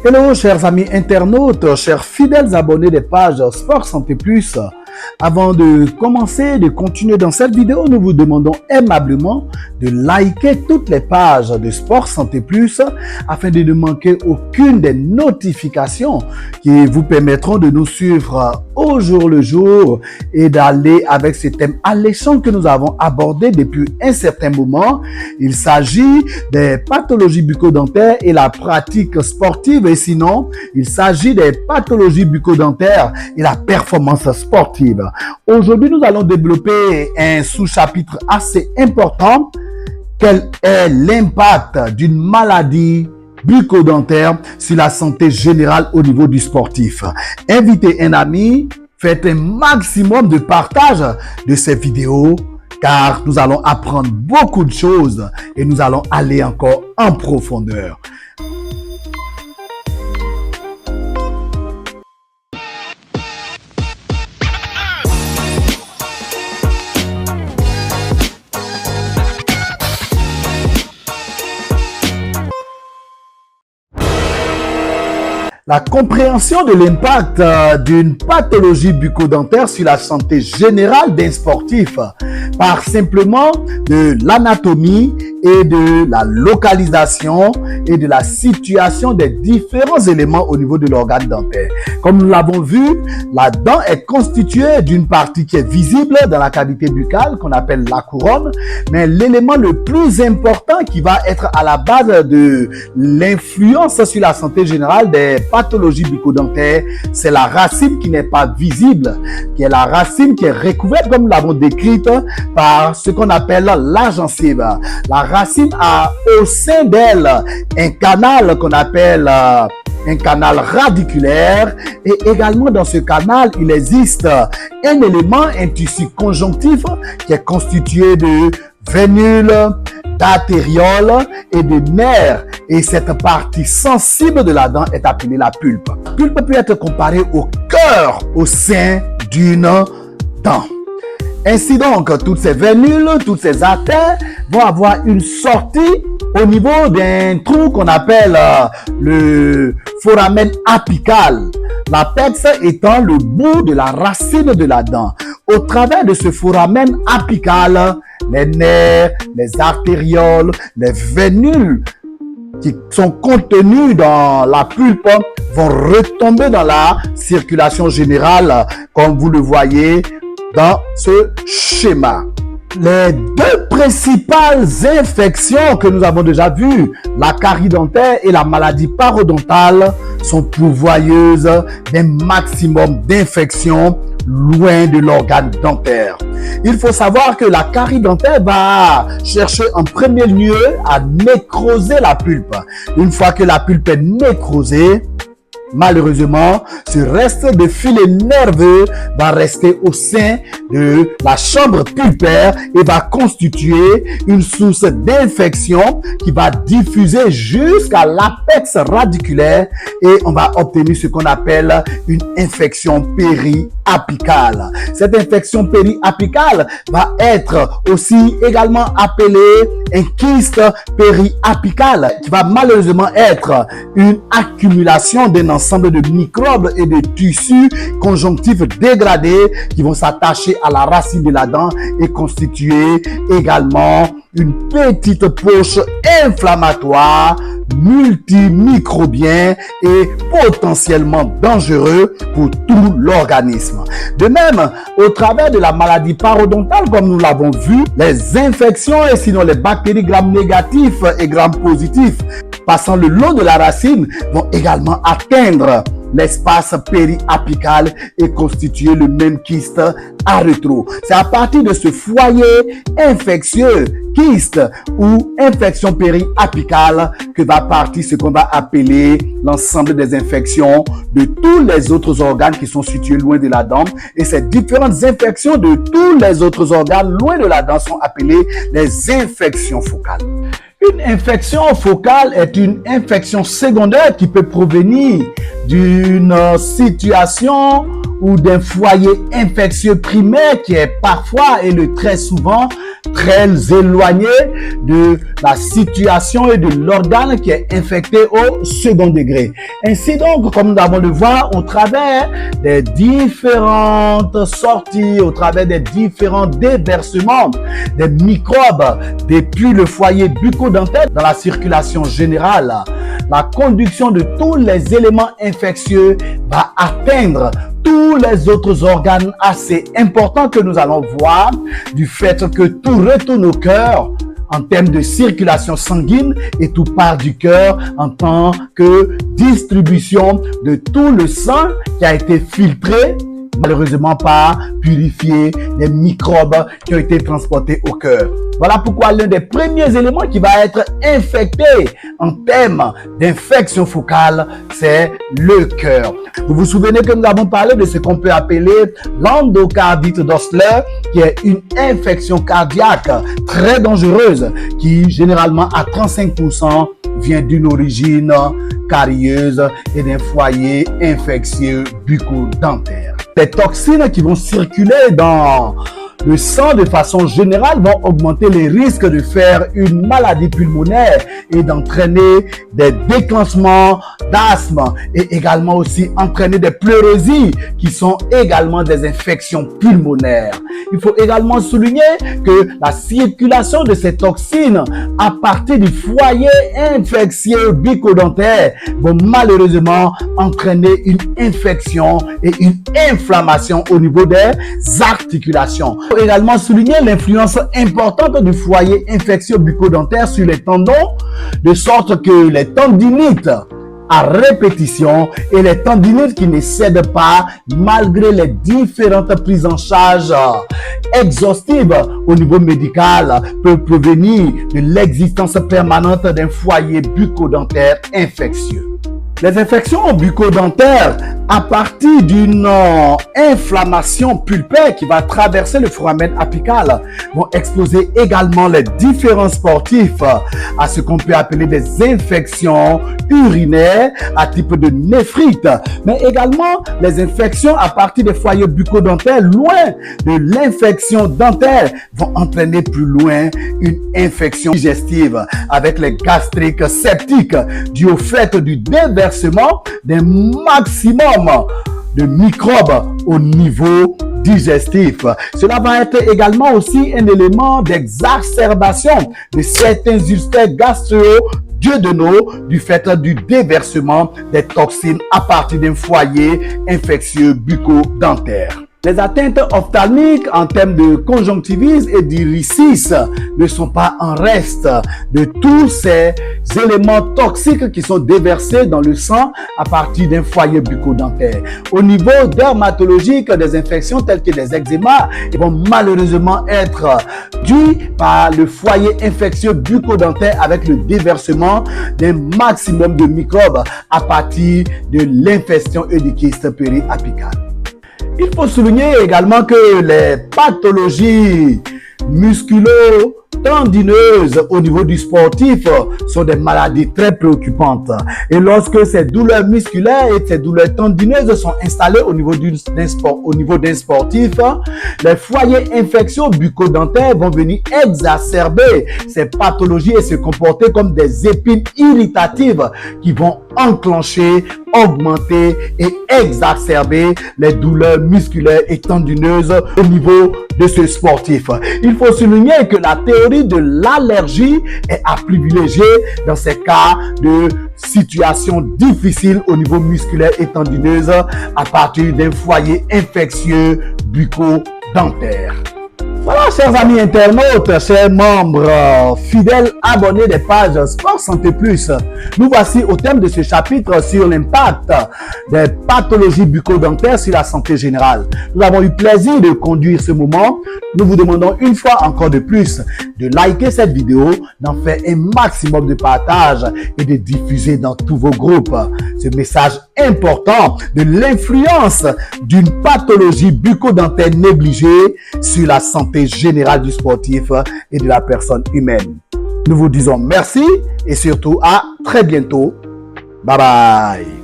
Hello chers amis internautes, chers fidèles abonnés des pages Sport Santé Plus. Avant de continuer dans cette vidéo, nous vous demandons aimablement de liker toutes les pages de Sport Santé Plus afin de ne manquer aucune des notifications qui vous permettront de nous suivre au jour le jour et d'aller avec ces thèmes alléchants que nous avons abordés depuis un certain moment. Il s'agit des pathologies bucco-dentaires et la pratique sportive, et sinon, il s'agit des pathologies bucco-dentaires et la performance sportive. Aujourd'hui, nous allons développer un sous-chapitre assez important. Quel est l'impact d'une maladie bucco-dentaire sur la santé générale au niveau du sportif? Invitez un ami, faites un maximum de partage de ces vidéos car nous allons apprendre beaucoup de choses et nous allons aller encore en profondeur. La compréhension de l'impact d'une pathologie bucco-dentaire sur la santé générale d'un sportif part simplement de l'anatomie et de la localisation et de la situation des différents éléments au niveau de l'organe dentaire. Comme nous l'avons vu, la dent est constituée d'une partie qui est visible dans la cavité buccale qu'on appelle la couronne, mais l'élément le plus important qui va être à la base de l'influence sur la santé générale des pathologie bucco-dentaire, c'est la racine qui n'est pas visible, qui est la racine qui est recouverte, comme nous l'avons décrite, par ce qu'on appelle la gencive. La racine a au sein d'elle un canal qu'on appelle un canal radiculaire, et également dans ce canal, il existe un élément, un tissu conjonctif qui est constitué de vénules, d'artérioles et de nerfs. Et cette partie sensible de la dent est appelée la pulpe. La pulpe peut être comparée au cœur au sein d'une dent. Ainsi donc, toutes ces vénules, toutes ces artères vont avoir une sortie au niveau d'un trou qu'on appelle le foramen apical. L'apex étant le bout de la racine de la dent. Au travers de ce foramen apical, les nerfs, les artérioles, les vénules qui sont contenus dans la pulpe vont retomber dans la circulation générale, comme vous le voyez dans ce schéma. Les deux principales infections que nous avons déjà vues, la carie dentaire et la maladie parodontale, sont pourvoyeuses d'un maximum d'infections loin de l'organe dentaire. Il faut savoir que la carie dentaire va chercher en premier lieu à nécroser la pulpe. Une fois que la pulpe est nécrosée, malheureusement, ce reste de filet nerveux va rester au sein de la chambre pulpaire et va constituer une source d'infection qui va diffuser jusqu'à l'apex radiculaire et on va obtenir ce qu'on appelle une infection périapicale. Cette infection périapicale va être aussi également appelée un kyste périapical qui va malheureusement être une accumulation d'un ensemble de microbes et de tissus conjonctifs dégradés qui vont s'attacher à la racine de la dent et constituer également une petite poche inflammatoire multimicrobien et potentiellement dangereux pour tout l'organisme. De même, au travers de la maladie parodontale, comme nous l'avons vu, les infections et sinon les bactéries gram négatifs et gram positifs passant le long de la racine vont également atteindre l'espace périapical et constituer le même kyste à rétro. C'est à partir de ce foyer infectieux, kyste ou infection périapicale que va partir ce qu'on va appeler l'ensemble des infections de tous les autres organes qui sont situés loin de la dent. Et ces différentes infections de tous les autres organes loin de la dent sont appelées les infections focales. Une infection focale est une infection secondaire qui peut provenir d'une situation ou d'un foyer infectieux primaire qui est parfois et le très souvent très éloigné de la situation et de l'organe qui est infecté au second degré. Ainsi donc, comme nous avons le voir, au travers des différentes sorties, au travers des différents déversements des microbes depuis le foyer bucco-dentaire dans la circulation générale, la conduction de tous les éléments infectieux va atteindre tous les autres organes assez importants que nous allons voir, du fait que tout retourne au cœur en termes de circulation sanguine et tout part du cœur en tant que distribution de tout le sang qui a été filtré, malheureusement pas purifié, des microbes qui ont été transportés au cœur. Voilà pourquoi l'un des premiers éléments qui va être infecté en termes d'infection focale, c'est le cœur. Vous vous souvenez que nous avons parlé de ce qu'on peut appeler l'endocardite d'Osler, qui est une infection cardiaque très dangereuse qui généralement à 35% vient d'une origine carieuse et d'un foyer infectieux bucco-dentaire. Les toxines qui vont circuler dans le sang de façon générale vont augmenter les risques de faire une maladie pulmonaire et d'entraîner des déclenchements d'asthme et également aussi entraîner des pleurosies qui sont également des infections pulmonaires. Il faut également souligner que la circulation de ces toxines à partir du foyer infectieux bucco-dentaire vont malheureusement entraîner une infection et une inflammation au niveau des articulations. Il faut également souligner l'influence importante du foyer infectieux bucco-dentaire sur les tendons, de sorte que les tendinites à répétition et les tendinites qui ne cèdent pas malgré les différentes prises en charge exhaustives au niveau médical peuvent provenir de l'existence permanente d'un foyer bucco-dentaire infectieux. Les infections bucco-dentaires à partir d'une inflammation pulpaire qui va traverser le foramen apical vont exposer également les différents sportifs à ce qu'on peut appeler des infections urinaires à type de néphrite, mais également les infections à partir des foyers bucco-dentaires loin de l'infection dentaire vont entraîner plus loin une infection digestive avec les gastriques septiques dû au fait du déversement d'un maximum de microbes au niveau digestif. Cela va être également aussi un élément d'exacerbation de certains ulcères gastro-duodénaux du fait du déversement des toxines à partir d'un foyer infectieux bucco-dentaire. Les atteintes ophtalmiques en termes de conjonctivite et d'irisis ne sont pas en reste de tous ces éléments toxiques qui sont déversés dans le sang à partir d'un foyer bucco-dentaire. Au niveau dermatologique, des infections telles que les eczémas vont malheureusement être dues par le foyer infectieux bucco-dentaire avec le déversement d'un maximum de microbes à partir de l'infection et du kyste périapical. Il faut souligner également que les pathologies musculo-tendineuses au niveau du sportif sont des maladies très préoccupantes. Et lorsque ces douleurs musculaires et ces douleurs tendineuses sont installées au niveau d'un sportif, les foyers infectieux bucco-dentaires vont venir exacerber ces pathologies et se comporter comme des épines irritatives qui vont enclencher, augmenter et exacerber les douleurs musculaires et tendineuses au niveau de ce sportif. Il faut souligner que la théorie de l'allergie est à privilégier dans ces cas de situations difficiles au niveau musculaire et tendineuse à partir d'un foyer infectieux bucco-dentaire. Voilà, chers amis internautes, chers membres fidèles abonnés des pages Sport Santé Plus, nous voici au thème de ce chapitre sur l'impact des pathologies bucco-dentaires sur la santé générale. Nous avons eu plaisir de conduire ce moment. Nous vous demandons une fois encore de plus de liker cette vidéo, d'en faire un maximum de partage et de diffuser dans tous vos groupes ce message important de l'influence d'une pathologie bucco-dentaire négligée sur la santé générale du sportif et de la personne humaine. Nous vous disons merci et surtout à très bientôt. Bye bye.